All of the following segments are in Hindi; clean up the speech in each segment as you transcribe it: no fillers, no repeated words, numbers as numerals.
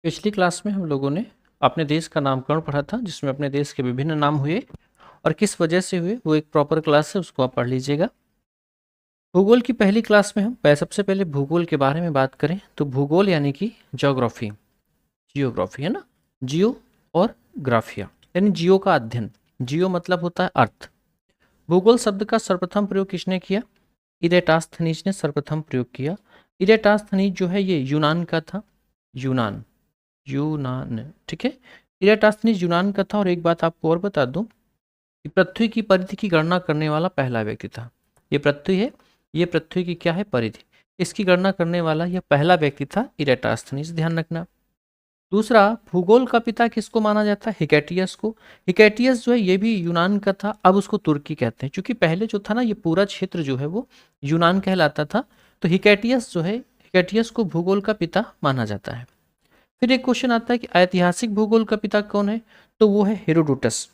पिछली क्लास में हम लोगों ने अपने देश का नामकरण पढ़ा था, जिसमें अपने देश के विभिन्न नाम हुए और किस वजह से हुए, वो एक प्रॉपर क्लास है, उसको आप पढ़ लीजिएगा। भूगोल की पहली क्लास में हम सबसे पहले भूगोल के बारे में बात करें तो भूगोल यानी कि ज्योग्राफी, जियोग्राफी है ना, जियो और ग्राफिया यानी जियो का अध्ययन। जियो मतलब होता है अर्थ। भूगोल शब्द का सर्वप्रथम प्रयोग किसने किया? इरेटास्थनीज ने सर्वप्रथम प्रयोग किया। इरेटास्थनीज जो है ये यूनान का था। यूनान, यूनान, ठीक है। इराटास्थनीज यूनान का था। और एक बात आपको और बता दूं कि पृथ्वी की परिधि की गणना करने वाला पहला व्यक्ति था। ये पृथ्वी है, ये पृथ्वी की क्या है, परिधि। इसकी गणना करने वाला यह पहला व्यक्ति था, इराटास्थनीज, ध्यान रखना। दूसरा, भूगोल का पिता किसको माना जाता है? हिकैटियस को। हिकैटियस जो है ये भी यूनान का था, अब उसको तुर्की कहते हैं, क्योंकि पहले जो था ना ये पूरा क्षेत्र जो है वो यूनान कहलाता था। तो हिकैटियस जो है, हिकैटियस को भूगोल का पिता माना जाता है। फिर एक क्वेश्चन आता है कि ऐतिहासिक भूगोल का पिता कौन है? तो वो है हेरोडोटस।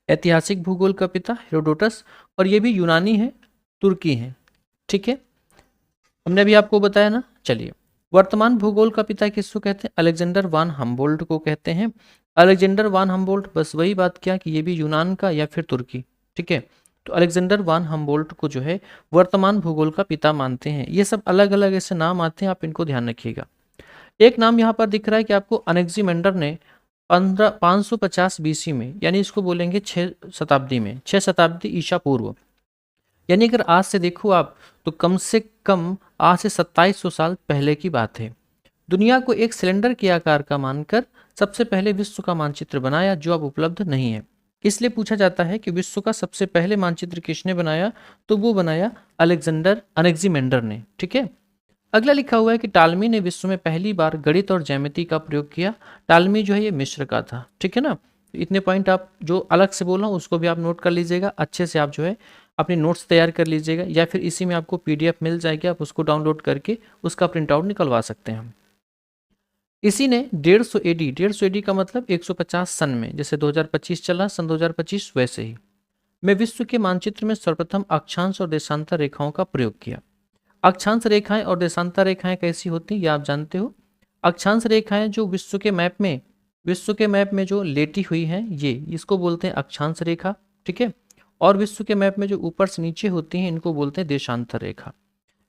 ऐतिहासिक भूगोल का पिता हेरोडोटस, और ये भी यूनानी है, तुर्की है, ठीक है। हमने अभी आपको बताया ना। चलिए, वर्तमान भूगोल का पिता किसको कहते हैं? अलेक्जेंडर वान हम्बोल्ट को कहते हैं। अलेक्जेंडर वान हम्बोल्ट, बस वही बात क्या कि ये भी यूनान का या फिर तुर्की, ठीक है। तो अलेक्जेंडर वान हम्बोल्ट को जो है वर्तमान भूगोल का पिता मानते हैं। ये सब अलग अलग ऐसे नाम आते हैं, आप इनको ध्यान रखिएगा। एक नाम यहाँ पर दिख रहा है कि आपको, अनेक्जिमेंडर ने 550 बीसी में, यानी इसको बोलेंगे 6 शताब्दी में, 6 शताब्दी ईसा पूर्व, यानी अगर आज से देखो आप तो कम से कम आज से 2700 साल पहले की बात है। दुनिया को एक सिलेंडर के आकार का मानकर सबसे पहले विश्व का मानचित्र बनाया, जो अब उपलब्ध नहीं है। इसलिए पूछा जाता है कि विश्व का सबसे पहले मानचित्र किसने बनाया? तो वो बनाया अनेक्जिमेंडर ने, ठीक है। अगला लिखा हुआ है कि टालमी ने विश्व में पहली बार गणित और ज्यामिति का प्रयोग किया। टालमी जो है ये मिस्र का था, ठीक है ना। इतने पॉइंट आप जो अलग से बोल रहा हूँ उसको भी आप नोट कर लीजिएगा, अच्छे से आप जो है अपने नोट्स तैयार कर लीजिएगा, या फिर इसी में आपको पीडीएफ मिल जाएगी, आप उसको डाउनलोड करके उसका प्रिंट आउट निकलवा सकते हैं हम। इसी ने 150 एडी, 150 एडी का मतलब 150 सन में, जैसे 2025 चला, सन 2025 वैसे ही, में विश्व के मानचित्र में सर्वप्रथम अक्षांश और देशांतर रेखाओं का प्रयोग किया। अक्षांश रेखाएं और देशांतर रेखाएं कैसी होती हैं ये आप जानते हो। अक्षांश रेखाएं जो विश्व के मैप में जो लेटी हुई हैं, ये इसको बोलते हैं अक्षांश रेखा, ठीक है। और विश्व के मैप में जो ऊपर से नीचे होती हैं इनको बोलते हैं देशांतर रेखा।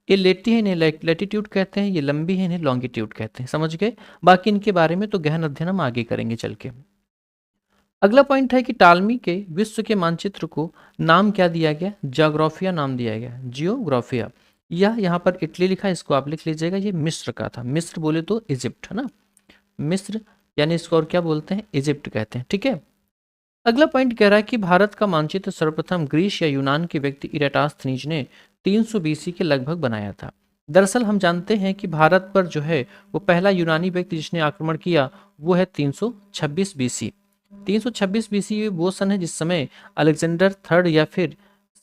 ये लेटी है, इन्हें लैटिट्यूड कहते हैं, ये लंबी है, इन्हें लॉन्गिट्यूड कहते हैं, समझ गए। बाकी इनके बारे में तो गहन अध्ययन हम आगे करेंगे चल के। अगला पॉइंट है कि टालमी के विश्व के मानचित्र को नाम क्या दिया गया? ज्योग्राफिया नाम दिया गया, जियोग्राफिया। यह यहाँ पर इटली लिखा है, इसको आप लिख लीजिएगा, ये मिस्र का था। मिस्र बोले तो इजिप्ट है ना, मिस्र, यानी इसको और क्या बोलते हैं? इजिप्ट कहते हैं, ठीक है। अगला पॉइंट कह रहा है कि भारत का मानचित्र सर्वप्रथम ग्रीस या यूनान के व्यक्ति इराटास्थनीज ने 300 बीसी के लगभग बनाया था। दरअसल हम जानते हैं कि भारत पर जो है वो पहला यूनानी व्यक्ति जिसने आक्रमण किया वो है 326 बीसी। 326 बीसी वो सन है जिस समय अलेक्जेंडर थर्ड या फिर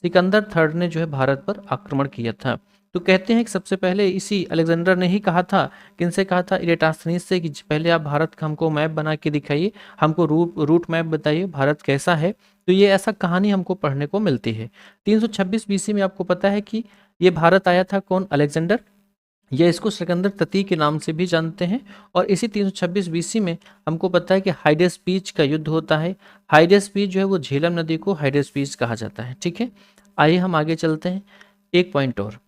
सिकंदर थर्ड ने जो है भारत पर आक्रमण किया था। तो कहते हैं कि सबसे पहले इसी अलेक्जेंडर ने ही कहा था, किनसे कहा था? इरेटास्थनीज से, कि पहले आप भारत का हमको मैप बना के दिखाइए, हमको रूट मैप बताइए भारत कैसा है। तो ये ऐसा कहानी हमको पढ़ने को मिलती है। 326 बीसी में आपको पता है कि ये भारत आया था कौन? अलेक्जेंडर, या इसको सिकंदर तती के नाम से भी जानते हैं। और इसी 326 बीसी में हमको पता है कि हाइडेस्पीच का युद्ध होता है। हाइडेस्पीच जो है वो झेलम नदी को हाइडेस्पीच कहा जाता है, ठीक है। आइए हम आगे चलते हैं, एक पॉइंट और।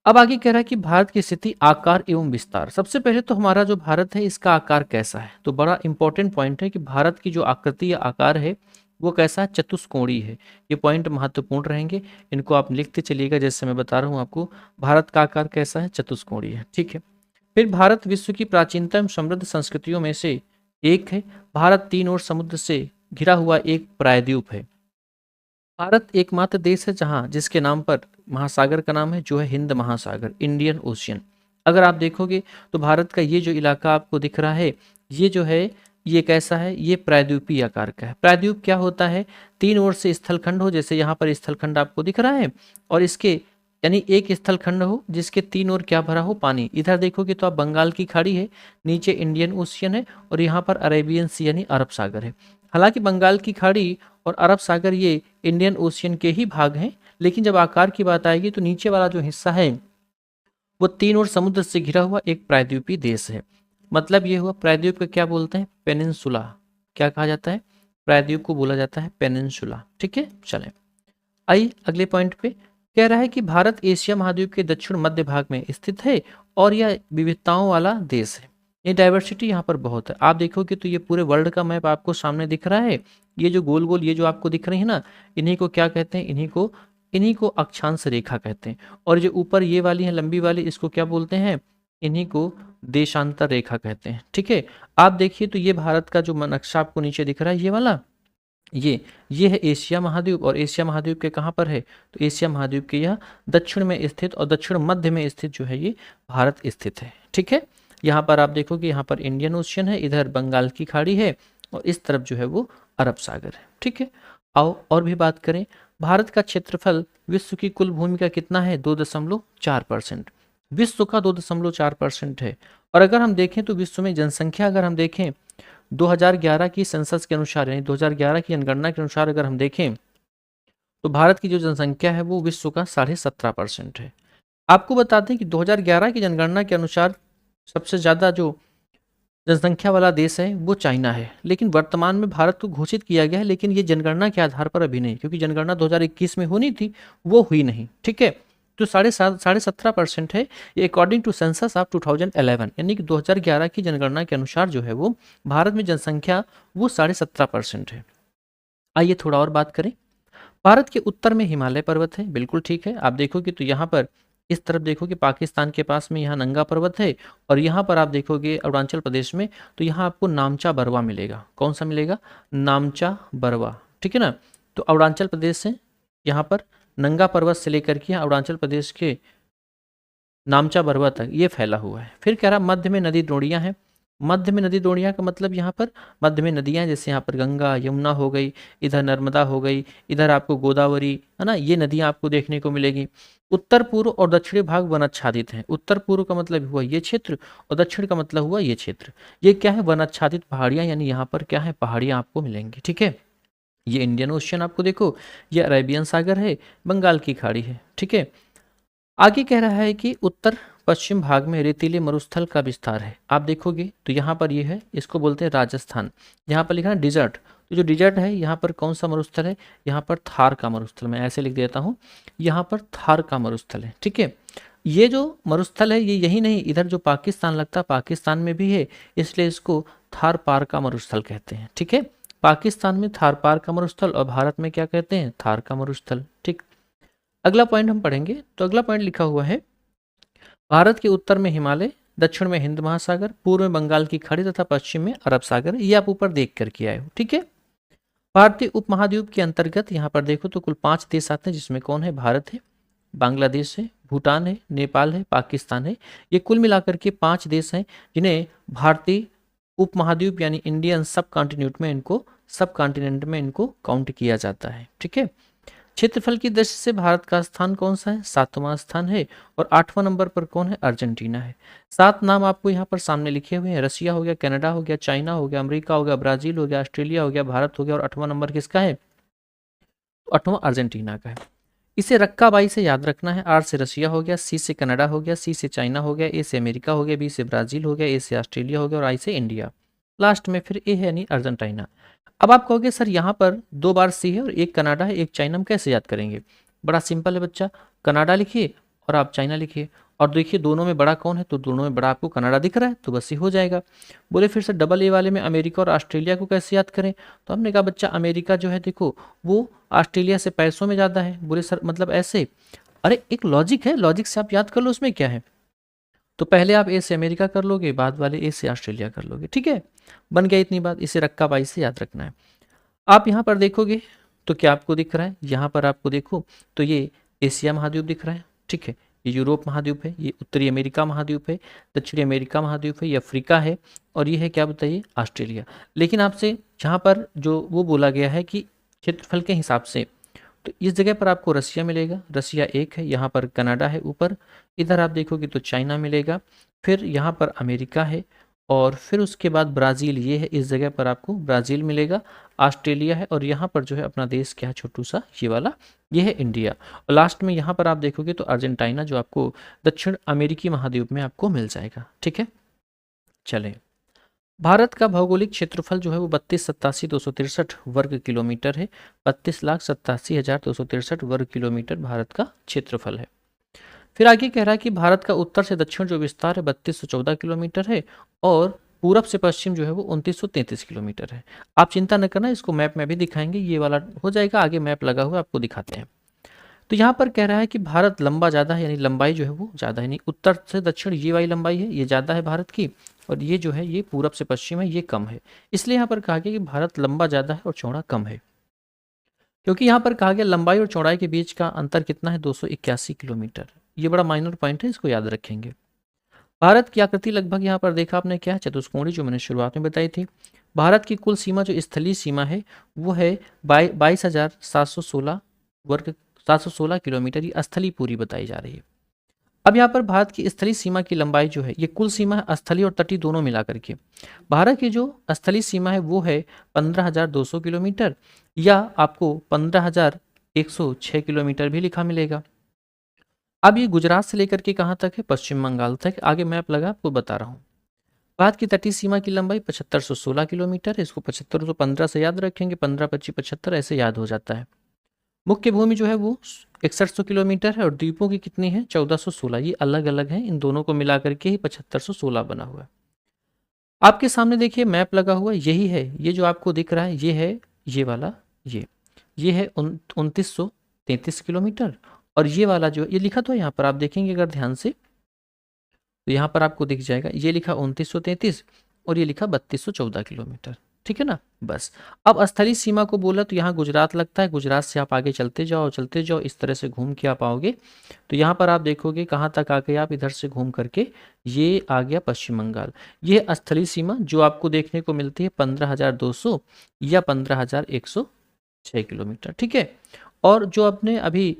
अब आगे कह रहा है कि भारत की स्थिति, आकार एवं विस्तार। सबसे पहले तो हमारा जो भारत है इसका आकार कैसा है? तो बड़ा इंपॉर्टेंट पॉइंट है कि भारत की जो आकृति या आकार है वो कैसा है? चतुष्कोणीय है। ये पॉइंट महत्वपूर्ण रहेंगे, इनको आप लिखते चलिएगा। जैसे मैं बता रहा हूँ आपको, भारत का आकार कैसा है? चतुष्कोणीय है, ठीक है। फिर भारत विश्व की प्राचीनतम समृद्ध संस्कृतियों में से एक है। भारत 3 ओर समुद्र से घिरा हुआ एक प्रायद्वीप है। भारत एकमात्र देश है जहां, जिसके नाम पर महासागर का नाम है, जो है हिंद महासागर, इंडियन ओशियन। अगर आप देखोगे तो भारत का ये जो इलाका आपको दिख रहा है, ये जो है ये कैसा है? ये प्रायद्वीपीय आकार का है। प्रायद्वीप क्या होता है? 3 ओर से स्थलखंड हो, जैसे यहाँ पर स्थलखंड आपको दिख रहा है, और इसके यानी एक स्थलखंड हो जिसके 3 ओर क्या भरा हो? पानी। इधर देखोगे तो आप बंगाल की खाड़ी है, नीचे इंडियन ओशियन है, और यहाँ पर अरेबियन सी यानी अरब सागर है। हालांकि बंगाल की खाड़ी और अरब सागर ये इंडियन ओशियन के ही भाग हैं, लेकिन जब आकार की बात आएगी तो नीचे वाला जो हिस्सा है वो 3 ओर समुद्र से घिरा हुआ एक प्रायद्वीपीय देश है। मतलब ये हुआ प्रायद्वीप को क्या बोलते हैं, पेनिनसुला। क्या कहा जाता है, प्रायद्वीप को बोला जाता है पेनिनसुला। ठीक है, चलें आइए अगले पॉइंट पे। कह रहा है कि भारत एशिया महाद्वीप के दक्षिण मध्य भाग में स्थित है और यह विविधताओं वाला देश है। ये डाइवर्सिटी यहाँ पर बहुत है। आप देखोगे तो ये पूरे वर्ल्ड का मैप आपको सामने दिख रहा है। ये जो गोल गोल ये जो आपको दिख रही है ना, इन्हीं को क्या कहते हैं, इन्हीं को अक्षांश रेखा कहते हैं। और जो ऊपर ये वाली है लंबी वाली, इसको क्या बोलते हैं, इन्हीं को देशांतर रेखा कहते हैं। ठीक है, आप देखिए तो ये भारत का जो नक्शा आपको नीचे दिख रहा है, ये वाला ये है एशिया महाद्वीप। और एशिया महाद्वीप के कहाँ पर है, तो एशिया महाद्वीप के यह दक्षिण में स्थित और दक्षिण मध्य में स्थित जो है ये भारत स्थित है। ठीक है, यहाँ पर आप देखोगे यहाँ पर इंडियन ओशियन है, इधर बंगाल की खाड़ी है और इस तरफ जो है वो अरब सागर है। ठीक है, आओ और भी बात करें। भारत का क्षेत्रफल विश्व की कुल भूमि का कितना है, 2.4%। विश्व का 2.4% है। और अगर हम देखें तो विश्व में जनसंख्या अगर हम देखें 2011 की सेंसस के अनुसार, यानी 2011 की जनगणना के अनुसार अगर हम देखें तो भारत की जो जनसंख्या है वो विश्व का 17.5% है। आपको बता दें कि 2011 की जनगणना के अनुसार सबसे ज़्यादा जो जनसंख्या वाला देश है वो चाइना है, लेकिन वर्तमान में भारत को घोषित किया गया है, लेकिन ये जनगणना के आधार पर अभी नहीं, क्योंकि जनगणना 2021 में होनी थी, वो हुई नहीं। ठीक है, तो 17.5% है ये अकॉर्डिंग टू सेंसस ऑफ 2011, यानी कि 2011 की जनगणना के अनुसार जो है वो भारत में जनसंख्या वो 17.5% है। आइए थोड़ा और बात करें। भारत के उत्तर में हिमालय पर्वत है, बिल्कुल ठीक है। आप देखोगे तो यहाँ पर इस तरफ देखोगे पाकिस्तान के पास में यहाँ नंगा पर्वत है, और यहाँ पर आप देखोगे अरुणाचल प्रदेश में तो यहाँ आपको नामचा बरवा मिलेगा। कौन सा मिलेगा, नामचा बरवा। ठीक है ना, तो अरुणाचल प्रदेश से यहाँ पर नंगा पर्वत से लेकर के अरुणाचल प्रदेश के नामचा बरवा तक ये फैला हुआ है। फिर कह रहा मध्य में नदी द्रोणियाँ हैं। मध्य में नदी द्रोणियाँ का मतलब यहाँ पर मध्य में नदियाँ, जैसे यहाँ पर गंगा यमुना हो गई, इधर नर्मदा हो गई, इधर आपको गोदावरी है ना, ये नदियाँ आपको देखने को मिलेगी। उत्तर पूर्व और दक्षिणी भाग वनाच्छादित हैं। उत्तर पूर्व का मतलब हुआ ये क्षेत्र और दक्षिण का मतलब हुआ ये क्षेत्र। ये क्या है, वनाच्छादित पहाड़ियाँ, यानी यहाँ पर क्या है, पहाड़ियाँ आपको मिलेंगी। ठीक है, ये इंडियन ओशियन आपको देखो, ये अरेबियन सागर है, बंगाल की खाड़ी है। ठीक है, आगे कह रहा है कि उत्तर पश्चिम भाग में रेतीले मरुस्थल का विस्तार है। आप देखोगे तो यहाँ पर ये है, इसको बोलते हैं राजस्थान। यहाँ पर लिखा है डिजर्ट, तो जो डिजर्ट है यहाँ पर कौन सा मरुस्थल है, यहाँ पर थार का मरुस्थल। मैं ऐसे लिख देता हूँ, यहाँ पर थार का मरुस्थल है। ठीक है, ये जो मरुस्थल है ये यही नहीं, इधर जो पाकिस्तान लगता है पाकिस्तान में भी है, इसलिए इसको थार पार का मरुस्थल कहते हैं। ठीक है, पाकिस्तान में थार पार का मरुस्थल और भारत में क्या कहते हैं, थार का मरुस्थल। ठीक, अगला पॉइंट हम पढ़ेंगे। तो अगला पॉइंट लिखा हुआ है, भारत के उत्तर में हिमालय, दक्षिण में हिंद महासागर, पूर्व में बंगाल की खाड़ी तथा पश्चिम में अरब सागर। ये आप ऊपर देख करके आए हो। ठीक है, भारतीय उपमहाद्वीप के अंतर्गत यहाँ पर देखो तो कुल 5 देश आते हैं, जिसमें कौन है, भारत है, बांग्लादेश है, भूटान है, नेपाल है, पाकिस्तान है। ये कुल मिलाकर के 5 देश हैं जिन्हें भारतीय उपमहाद्वीप यानी इंडियन सब कॉन्टिनेंट में इनको काउंट किया जाता है। ठीक है, क्षेत्रफल की दृष्टि से भारत का स्थान कौन सा है, 7वां स्थान है, और 8वां नंबर पर कौन है, अर्जेंटीना है। 7 नाम आपको यहाँ पर सामने लिखे हुए हैं, रसिया हो गया, कनाडा हो गया, चाइना हो गया, अमेरिका हो गया, ब्राजील हो गया, ऑस्ट्रेलिया हो गया, भारत हो गया, और 8वां नंबर किसका है, तो 8वां अर्जेंटीना का है। इसे रक्का बाई से याद रखना है। आर से रसिया हो गया, सी से कनाडा हो गया, सी से चाइना हो गया, ए से अमेरिका हो गया, बी से ब्राजील हो गया, ए से ऑस्ट्रेलिया हो गया, और आई से इंडिया। लास्ट में फिर ए है यानी अर्जेंटीना। अब आप कहोगे सर यहाँ पर 2 बार सी है और एक कनाडा है एक चाइना, हम कैसे याद करेंगे। बड़ा सिंपल है बच्चा, कनाडा लिखिए और आप चाइना लिखिए, और देखिए दोनों में बड़ा कौन है, तो दोनों में बड़ा आपको कनाडा दिख रहा है, तो बस ये हो जाएगा। बोले फिर से डबल ए वाले में अमेरिका और ऑस्ट्रेलिया को कैसे याद करें, तो हमने कहा बच्चा अमेरिका जो है देखो वो ऑस्ट्रेलिया से पैसों में ज़्यादा है। बोले सर मतलब ऐसे, अरे एक लॉजिक है, लॉजिक से आप याद कर लो, उसमें क्या है। तो पहले आप ए से अमेरिका कर लोगे, बाद वाले ए से ऑस्ट्रेलिया कर लोगे। ठीक है, बन गया इतनी बात, इसे रक्का बाई से याद रखना है। आप यहाँ पर देखोगे तो क्या आपको दिख रहा है, यहाँ पर आपको देखो तो ये एशिया महाद्वीप दिख रहा है। ठीक है, ये यूरोप महाद्वीप है, ये उत्तरी अमेरिका महाद्वीप है, दक्षिणी अमेरिका महाद्वीप है, ये अफ्रीका है, और ये है क्या बताइए, ऑस्ट्रेलिया। लेकिन आपसे जहाँ पर जो वो बोला गया है कि क्षेत्रफल के हिसाब से, तो इस जगह पर आपको रसिया मिलेगा, रसिया 1 है, यहाँ पर कनाडा है ऊपर, इधर आप देखोगे तो चाइना मिलेगा, फिर यहाँ पर अमेरिका है, और फिर उसके बाद ब्राज़ील ये है, इस जगह पर आपको ब्राज़ील मिलेगा, ऑस्ट्रेलिया है, और यहाँ पर जो है अपना देश क्या है छोटू सा ये वाला, ये है इंडिया, और लास्ट में यहाँ पर आप देखोगे तो अर्जेंटीना जो आपको दक्षिण अमेरिकी महाद्वीप में आपको मिल जाएगा। ठीक है, चलें। भारत का भौगोलिक क्षेत्रफल जो है वो 32,87,263 वर्ग किलोमीटर है। 32,87,263 वर्ग किलोमीटर भारत का क्षेत्रफल है। फिर आगे कह रहा है कि भारत का उत्तर से दक्षिण जो विस्तार है 3214 किलोमीटर है और पूरब से पश्चिम जो है वो 2933 किलोमीटर है। आप चिंता न करना, इसको मैप में भी दिखाएंगे, ये वाला हो जाएगा, आगे मैप लगा हुआ आपको दिखाते हैं। तो यहाँ पर कह रहा है कि भारत लंबा ज़्यादा है, यानी लंबाई जो है वो ज़्यादा है, यानी उत्तर से दक्षिण ये वाली लंबाई है, ये ज़्यादा है भारत की, और ये जो है ये पूरब से पश्चिम है, ये कम है। इसलिए यहाँ पर कहा गया कि भारत लंबा ज़्यादा है और चौड़ा कम है, क्योंकि यहाँ पर कहा गया लंबाई और चौड़ाई के बीच का अंतर कितना है, 281 किलोमीटर। ये बड़ा माइनर पॉइंट है, इसको याद रखेंगे। भारत की आकृति लगभग यहाँ पर देखा आपने क्या है, चतुष्कोणीय, जो मैंने शुरुआत में बताई थी। भारत की कुल सीमा जो स्थलीय सीमा है वो है 22,716 वर्ग 716 किलोमीटर, ये स्थलीय पूरी बताई जा रही है। अब यहाँ पर भारत की स्थलीय सीमा की लंबाई जो है, ये कुल सीमा है स्थलीय और तटीय दोनों मिला करके। भारत की जो स्थलीय सीमा है वो है 15,200 किलोमीटर, या आपको 15,106 किलोमीटर भी लिखा मिलेगा। अब ये गुजरात से लेकर के कहाँ तक है, पश्चिम बंगाल तक। आगे मैप लगा आपको बता रहा हूँ। भारत की तटीय सीमा की लंबाई 7516 किलोमीटर है। इसको 7515 से याद रखेंगे, 15 25 75 ऐसे याद हो जाता है। मुख्य भूमि जो है वो 6100 किलोमीटर है और द्वीपों की कितनी है, 1416। ये अलग अलग हैं, इन दोनों को मिला करके ही 7516 बना हुआ है। आपके सामने देखिए मैप लगा हुआ, यही है, ये जो आपको दिख रहा है ये है, ये वाला, ये है 2933 किलोमीटर, और ये वाला जो ये लिखा तो है यहाँ पर, आप देखेंगे अगर ध्यान से तो यहाँ पर आपको दिख जाएगा, ये लिखा 2933 और ये लिखा 3214 किलोमीटर, ठीक है ना। बस अब स्थलीय सीमा को बोला तो यहाँ गुजरात लगता है, गुजरात से आप आगे चलते जाओ, इस तरह से घूम के आप आओगे तो यहाँ पर आप देखोगे कहाँ तक आ गए आप, इधर से घूम करके ये आ गया पश्चिम बंगाल। ये स्थलीय सीमा जो आपको देखने को मिलती है 15,200 या 15,106 किलोमीटर, ठीक है। और जो अपने अभी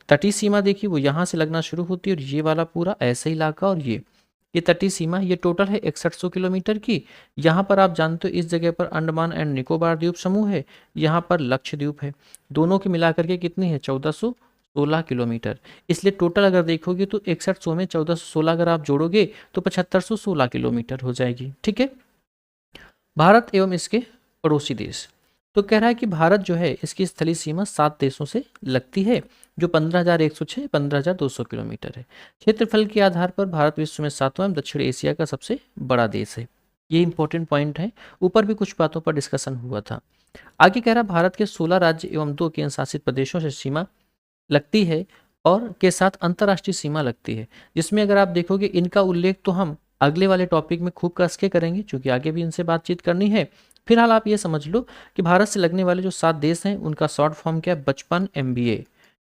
तटीय सीमा देखिए वो यहाँ से लगना शुरू होती है और ये वाला पूरा ऐसे ही इलाका, और ये तटीय सीमा ये टोटल है 6100 किलोमीटर की। यहाँ पर आप जानते हो इस जगह पर अंडमान एंड निकोबार द्वीप समूह है, यहाँ पर लक्षद्वीप है, दोनों के मिलाकर के कितनी है, 1416 किलोमीटर। इसलिए टोटल अगर देखोगे तो 6100 में 1416 अगर आप जोड़ोगे तो 7516 किलोमीटर हो जाएगी, ठीक है। भारत एवं इसके पड़ोसी देश, तो कह रहा है कि भारत जो है इसकी स्थलीय सीमा 7 देशों से लगती है जो 15,106 15,200 किलोमीटर है। क्षेत्रफल के आधार पर भारत विश्व में 7वां एवं दक्षिण एशिया का सबसे बड़ा देश है। ये इंपॉर्टेंट पॉइंट है, ऊपर भी कुछ बातों पर डिस्कशन हुआ था। आगे कह रहा है भारत के 16 राज्य एवं 2 केंद्र शासित प्रदेशों से सीमा लगती है और के साथ अंतर्राष्ट्रीय सीमा लगती है, जिसमें अगर आप देखोगे इनका उल्लेख तो हम अगले वाले टॉपिक में खूब कस के करेंगे, क्योंकि आगे भी इनसे बातचीत करनी है। फिलहाल आप ये समझ लो कि भारत से लगने वाले जो 7 देश हैं उनका शॉर्ट फॉर्म क्या है, 55 MBA।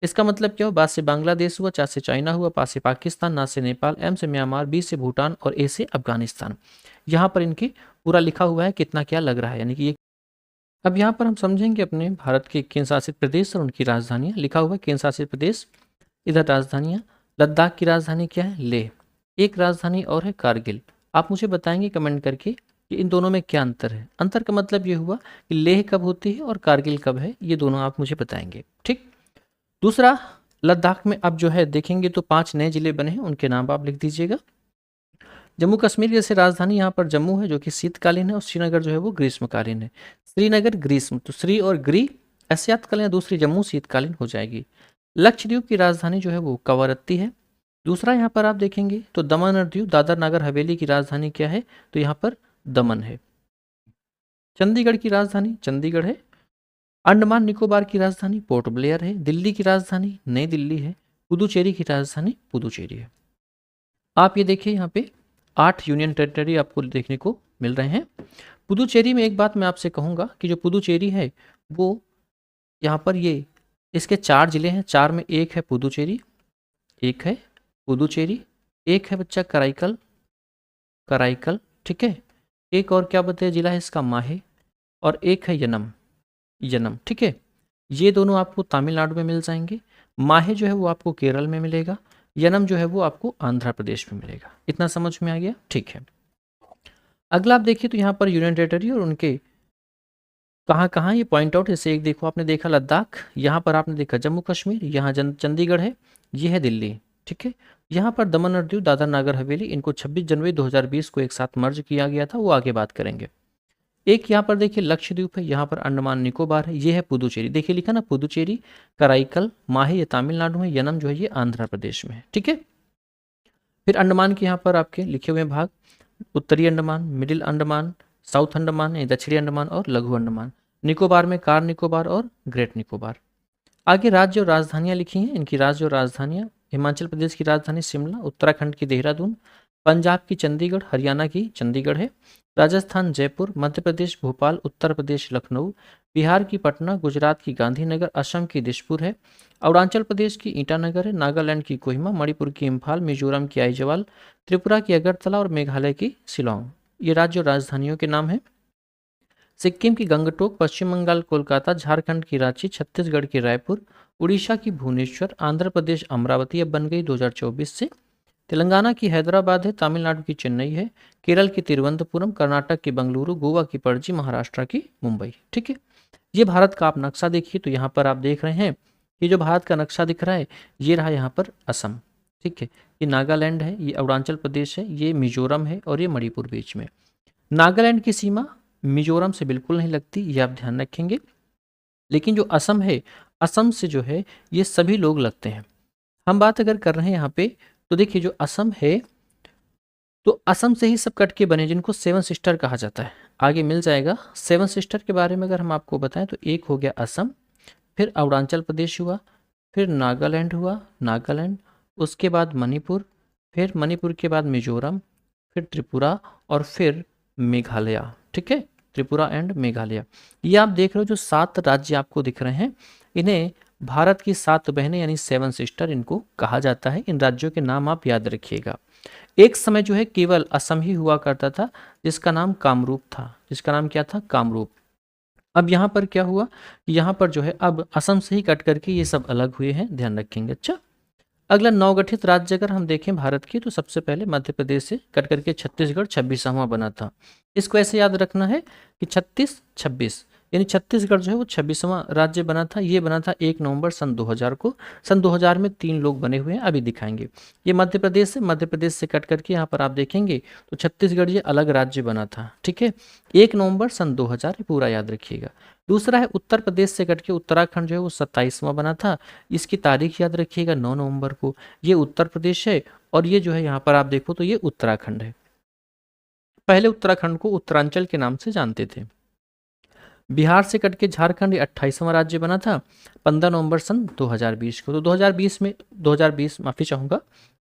इसका मतलब क्या हो, बा से बांग्लादेश हुआ, चा से चाइना हुआ, पा से पाकिस्तान, ना से नेपाल, एम से म्यांमार, बी से भूटान और ए से अफगानिस्तान। यहाँ पर इनकी पूरा लिखा हुआ है कितना क्या लग रहा है, यानी कि ये। अब यहाँ पर हम समझेंगे अपने भारत के केंद्र शासित प्रदेश और उनकी राजधानियाँ। लिखा हुआ है केंद्र शासित प्रदेश, इधर राजधानियाँ। लद्दाख की राजधानी क्या है, लेह। एक राजधानी और है कारगिल। आप मुझे बताएंगे कमेंट करके कि इन दोनों में क्या अंतर है। अंतर का मतलब ये हुआ कि लेह कब होती है और कारगिल कब है, ये दोनों आप मुझे बताएंगे, ठीक। दूसरा, लद्दाख में अब जो है देखेंगे तो 5 नए जिले बने हैं, उनके नाम आप लिख दीजिएगा। जम्मू कश्मीर जैसे राजधानी यहाँ पर जम्मू है जो कि शीतकालीन है, और श्रीनगर जो है वो ग्रीष्मकालीन है। श्रीनगर ग्रीष्म, तो श्री और ग्री ऐसे याद कर लें, दूसरी जम्मू शीतकालीन हो जाएगी। लक्षद्वीप की राजधानी जो है वो कवरत्ती है। दूसरा यहाँ पर आप देखेंगे तो दमन और दीव दादर नगर हवेली की राजधानी क्या है, तो यहाँ पर दमन है। चंडीगढ़ की राजधानी चंडीगढ़ है। अंडमान निकोबार की राजधानी पोर्ट ब्लेयर है। दिल्ली की राजधानी नई दिल्ली है। पुदुचेरी की राजधानी पुदुचेरी है। आप ये देखिए यहाँ पे 8 यूनियन टेरिटरी आपको देखने को मिल रहे हैं। पुदुचेरी में एक बात मैं आपसे कहूँगा कि जो पुदुचेरी है वो यहाँ पर ये इसके 4 जिले हैं, 4 में एक है पुदुचेरी, एक है पुदुचेरी, एक है बच्चा कराईकल, कराईकल, ठीक है। एक और क्या बताया जिला है इसका, माहे, और एक है यनम, यनम, ठीक है। ये दोनों आपको तमिलनाडु में मिल जाएंगे। माहे जो है वो आपको केरल में मिलेगा, यनम जो है वो आपको आंध्र प्रदेश में मिलेगा। इतना समझ में आ गया, ठीक है। अगला आप देखिए तो यहाँ पर यूनियन टेरिटरी और उनके कहाँ कहाँ ये पॉइंट आउट, जैसे एक देखो आपने देखा लद्दाख, यहाँ पर आपने देखा जम्मू कश्मीर, यहाँ चंडीगढ़ है, ये है दिल्ली, ठीक है। यहाँ पर दमन और दीव, दादर नागर हवेली, इनको 26 जनवरी 2020 को एक साथ मर्ज किया गया था, वो आगे बात करेंगे। एक यहाँ पर देखिए लक्षद्वीप है, यहाँ पर अंडमान निकोबार है, ये है पुदुचेरी। देखिए लिखा ना पुदुचेरी, कराईकल, माहे ये तमिलनाडु है, यनम जो है ये आंध्र प्रदेश में है, ठीक है। फिर अंडमान के यहाँ पर आपके लिखे हुए भाग, उत्तरी अंडमान, मिडिल अंडमान, साउथ अंडमान यानी दक्षिणी अंडमान और लघु अंडमान। निकोबार में कार निकोबार और ग्रेट निकोबार। आगे राज्य और राजधानियां लिखी हैं, इनकी राज्य और राजधानियां, हिमाचल प्रदेश की राजधानी शिमला, उत्तराखंड की देहरादून, पंजाब की चंडीगढ़, हरियाणा की चंडीगढ़ है, राजस्थान जयपुर, मध्य प्रदेश भोपाल, उत्तर प्रदेश लखनऊ, बिहार की पटना, गुजरात की गांधीनगर, असम की दिसपुर है, अरुणाचल प्रदेश की ईटानगर है, नागालैंड की कोहिमा, मणिपुर की इम्फाल, मिजोरम की आइजवाल, त्रिपुरा की अगरतला और मेघालय की शिलोंग। ये राज्य और राजधानियों के नाम हैं। सिक्किम की गंगटोक, पश्चिम बंगाल कोलकाता, झारखंड की रांची, छत्तीसगढ़ की रायपुर, उड़ीसा की भुवनेश्वर, आंध्र प्रदेश अमरावती अब बन गई 2024 से, तेलंगाना की हैदराबाद है, तमिलनाडु की चेन्नई है, केरल की तिरुवनंतपुरम, कर्नाटक की बंगलुरु, गोवा की पणजी, महाराष्ट्र की मुंबई, ठीक है। ये भारत का आप नक्शा देखिए, तो यहाँ पर आप देख रहे हैं ये जो भारत का नक्शा दिख रहा है, ये रहा यहाँ पर असम, ठीक है। ये नागालैंड है, ये अरुणाचल प्रदेश है, ये मिजोरम है और ये मणिपुर बीच में। नागालैंड की सीमा मिजोरम से बिल्कुल नहीं लगती, ये आप ध्यान रखेंगे। लेकिन जो असम है, असम से जो है ये सभी लोग लगते हैं। हम बात अगर कर रहे हैं यहाँ पे, तो देखिए जो असम है, तो असम से ही सब कट के बने, जिनको सेवन सिस्टर कहा जाता है। आगे मिल जाएगा सेवन सिस्टर के बारे में अगर हम आपको बताएं, तो एक हो गया असम, फिर अरुणाचल प्रदेश हुआ, फिर नागालैंड हुआ, नागालैंड, उसके बाद मणिपुर, फिर मणिपुर के बाद मिजोरम, फिर त्रिपुरा और फिर मेघालय, ठीक है। त्रिपुरा एंड मेघालय, ये आप देख रहे हो जो 7 राज्य आपको दिख रहे हैं, इन्हें भारत की 7 बहनें यानी 7 सिस्टर इनको कहा जाता है। इन राज्यों के नाम आप याद रखिएगा। एक समय जो है केवल असम ही हुआ करता था, जिसका नाम कामरूप था। जिसका नाम क्या था? कामरूप। अब यहाँ पर क्या हुआ, यहाँ पर जो है अब असम से ही कट करके ये सब अलग हुए हैं, ध्यान रखेंगे। अच्छा, अगला नवगठित राज्य अगर हम देखें भारत की, तो सबसे पहले मध्य प्रदेश से कट करके छत्तीसगढ़ 26वां बना था। इसको ऐसे याद रखना है कि 36 26 यानी छत्तीसगढ़ जो है वो 26वां राज्य बना था। ये बना था 1 नवंबर सन 2000 को। सन 2000 में 3 लोग बने हुए हैं, अभी दिखाएंगे। ये मध्य प्रदेश से कट करके यहाँ पर आप देखेंगे तो छत्तीसगढ़ ये अलग राज्य बना था, ठीक है। 1 नवंबर सन 2000 पूरा याद रखिएगा। दूसरा है उत्तर प्रदेश से कट के उत्तराखंड जो है वो 27वां बना था। इसकी तारीख याद रखिएगा 9 नवंबर को। ये उत्तर प्रदेश है और ये जो है यहाँ पर आप देखो तो ये उत्तराखंड है। पहले उत्तराखंड को उत्तरांचल के नाम से जानते थे। बिहार से कट के झारखंड 28वां राज्य बना था 15 नवंबर सन 2020 को। तो 2020 माफी चाहूंगा,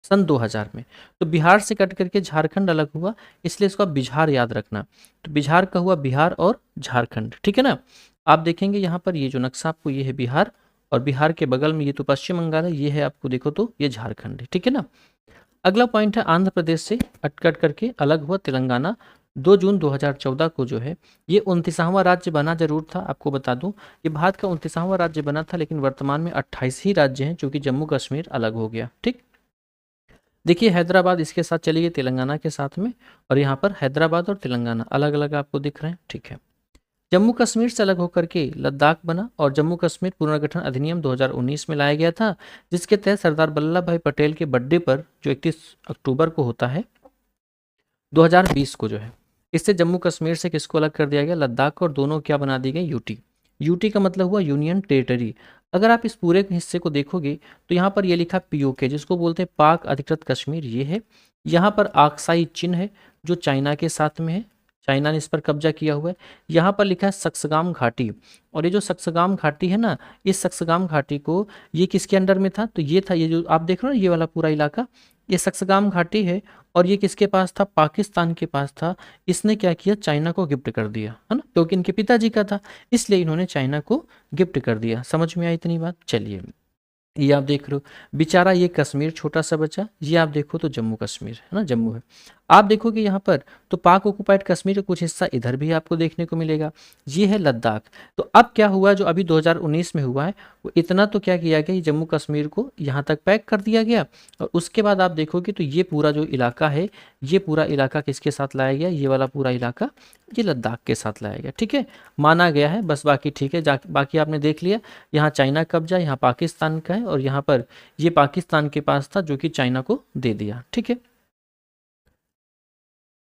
सन 2000 में। तो बिहार से कट करके झारखंड अलग हुआ, इसलिए इसको आप बिहार याद रखना। तो बिहार का हुआ बिहार और झारखंड, ठीक है ना। आप देखेंगे यहाँ पर ये जो नक्शा आपको, ये है बिहार और बिहार के बगल में ये तो पश्चिम बंगाल है, ये है आपको देखो तो ये झारखंड है, ठीक है ना। अगला पॉइंट है आंध्र प्रदेश से कट करके अलग हुआ तेलंगाना 2 जून 2014 को जो है ये 29वां राज्य बना। जरूर था, आपको बता दूं ये भारत का 29वां राज्य बना था, लेकिन वर्तमान में 28 ही राज्य हैं, क्योंकि जम्मू कश्मीर अलग हो गया, ठीक। देखिए हैदराबाद इसके साथ चली गई तेलंगाना के साथ में, और यहाँ पर हैदराबाद और तेलंगाना अलग अलग आपको दिख रहे हैं, ठीक है। जम्मू कश्मीर से अलग होकर के लद्दाख बना, और जम्मू कश्मीर पुनर्गठन अधिनियम 2019 में लाया गया था, जिसके तहत सरदार वल्लभ भाई पटेल के बर्थडे पर जो 31 अक्टूबर को होता है 2020 को जो है, इससे जम्मू कश्मीर से किसको अलग कर दिया गया? लद्दाख, और दोनों क्या बना दी गई? यूटी। यूटी का मतलब हुआ यूनियन टेरिटरी। अगर आप इस पूरे हिस्से को देखोगे तो यहाँ पर ये लिखा पीओके, जिसको बोलते हैं पाक अधिकृत कश्मीर, ये है। यहाँ पर आक्साई चिन्ह है जो चाइना के साथ में है, चाइना ने इस पर कब्जा किया हुआ है। यहाँ पर लिखा है सक्सगाम घाटी, और ये जो सक्सगाम घाटी है ना, इस सक्सगाम घाटी को ये किसके अंडर में था? तो ये था, ये जो आप देख रहे हो ना ये वाला पूरा इलाका, ये सक्सगाम घाटी है, और ये किसके पास था? पाकिस्तान के पास था। इसने क्या किया? चाइना को गिफ्ट कर दिया, है ना, क्योंकि इनके पिताजी का था, इसलिए इन्होंने चाइना को गिफ्ट कर दिया। समझ में आई इतनी बात? चलिए, ये आप देख रहे हो बेचारा ये कश्मीर छोटा सा बचा, ये आप देखो तो जम्मू कश्मीर है ना, जम्मू है। आप देखोगे यहाँ पर तो पाक ऑक्युपाइड कश्मीर का कुछ हिस्सा इधर भी आपको देखने को मिलेगा। ये है लद्दाख। तो अब क्या हुआ जो अभी 2019 में हुआ है, वो इतना तो क्या किया गया, जम्मू कश्मीर को यहाँ तक पैक कर दिया गया और उसके बाद आप देखोगे तो ये पूरा जो इलाका है, ये पूरा इलाका किसके साथ लाया गया, ये वाला पूरा इलाका ये लद्दाख के साथ लाया गया। ठीक है, माना गया है बस, बाकी ठीक है, बाकी आपने देख लिया। यहाँ चाइना कब्जा, यहाँ पाकिस्तान का है और यहाँ पर ये पाकिस्तान के पास था जो कि चाइना को दे दिया। ठीक है,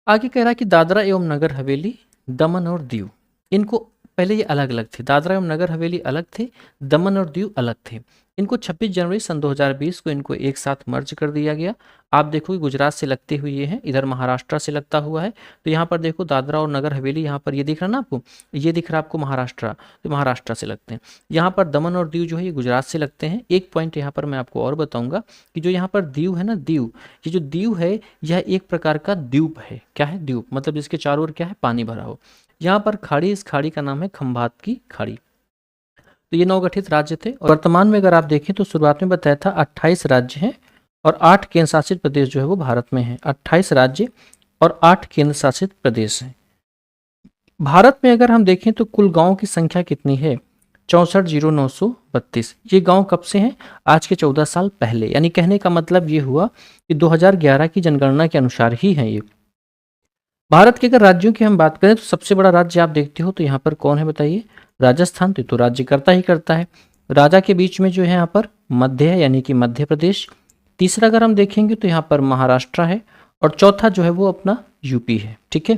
आगे कह रहा है कि दादरा एवं नगर हवेली, दमन और दीव, इनको पहले ये अलग अलग थे, दादरा एवं नगर हवेली अलग थे, दमन और दीव अलग थे। इनको 26 जनवरी सन 2020 को इनको एक साथ मर्ज कर दिया गया। आप देखो गुजरात से लगते हुए ये हैं, इधर महाराष्ट्र से लगता हुआ है। तो यहाँ पर देखो दादरा और नगर हवेली, यहाँ पर ये दिख रहा ना आपको, ये दिख रहा आपको महाराष्ट्र, तो महाराष्ट्र से लगते हैं। यहाँ पर दमन और दीव जो है ये गुजरात से लगते हैं। एक पॉइंट यहाँ पर मैं आपको और बताऊंगा कि जो यहाँ पर दीव है ना, दीव, ये जो दीव है यह एक प्रकार का द्वीप है। क्या है? द्वीप, मतलब जिसके चारों ओर क्या है, पानी भरा हो। यहाँ पर खाड़ी, इस खाड़ी का नाम है खंभात की खाड़ी। तो ये नवगठित राज्य थे और वर्तमान में अगर आप देखें तो शुरुआत में बताया था 28 राज्य हैं और 8 केंद्र शासित प्रदेश जो है वो भारत में है। 28 राज्य और 8 केंद्र शासित प्रदेश हैं। भारत में अगर हम देखें तो कुल गांवों की संख्या कितनी है? 64,932। ये गांव कब से हैं? आज के 14 साल पहले। यानी कहने का मतलब ये हुआ कि 2011 की जनगणना के अनुसार ही है ये। भारत के अगर राज्यों की हम बात करें तो सबसे बड़ा राज्य आप देखते हो तो यहाँ पर कौन है बताइए? राजस्थान। तो राज्य करता ही करता है। राजा के बीच में जो है यहाँ पर मध्य है, यानी कि मध्य प्रदेश। तीसरा अगर हम देखेंगे तो यहाँ पर महाराष्ट्र है और चौथा जो है वो अपना यूपी है। ठीक है,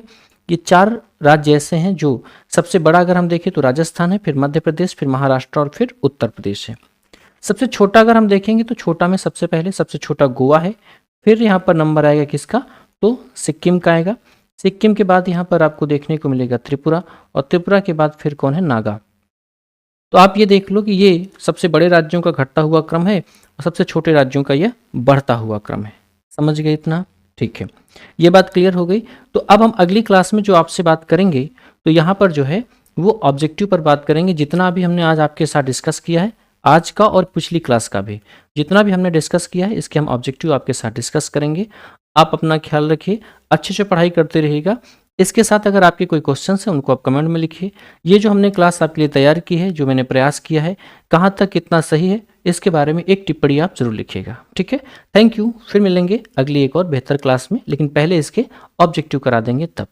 ये 4 राज्य ऐसे हैं जो सबसे बड़ा अगर हम देखें तो राजस्थान है, फिर मध्य प्रदेश, फिर महाराष्ट्र और फिर उत्तर प्रदेश है। सबसे छोटा अगर हम देखेंगे तो छोटा में सबसे पहले सबसे छोटा गोवा है, फिर यहाँ पर नंबर आएगा किसका? तो सिक्किम का आएगा। सिक्किम के बाद यहाँ पर आपको देखने को मिलेगा त्रिपुरा और त्रिपुरा के बाद फिर कौन है? नागा। तो आप ये देख लो कि ये सबसे बड़े राज्यों का घटता हुआ क्रम है और सबसे छोटे राज्यों का यह बढ़ता हुआ क्रम है। समझ गए इतना? ठीक है, ये बात क्लियर हो गई। तो अब हम अगली क्लास में जो आपसे बात करेंगे तो यहाँ पर जो है वो ऑब्जेक्टिव पर बात करेंगे। जितना अभी हमने आज आपके साथ डिस्कस किया है, आज का और पिछली क्लास का भी जितना भी हमने डिस्कस किया है, इसके हम ऑब्जेक्टिव आपके साथ डिस्कस करेंगे। आप अपना ख्याल रखिए, अच्छे से पढ़ाई करते रहिएगा। इसके साथ अगर आपके कोई क्वेश्चन है उनको आप कमेंट में लिखिए। ये जो हमने क्लास आपके लिए तैयार की है, जो मैंने प्रयास किया है, कहाँ तक कितना सही है, इसके बारे में एक टिप्पणी आप जरूर लिखिएगा। ठीक है, थैंक यू। फिर मिलेंगे अगली एक और बेहतर क्लास में, लेकिन पहले इसके ऑब्जेक्टिव करा देंगे तब।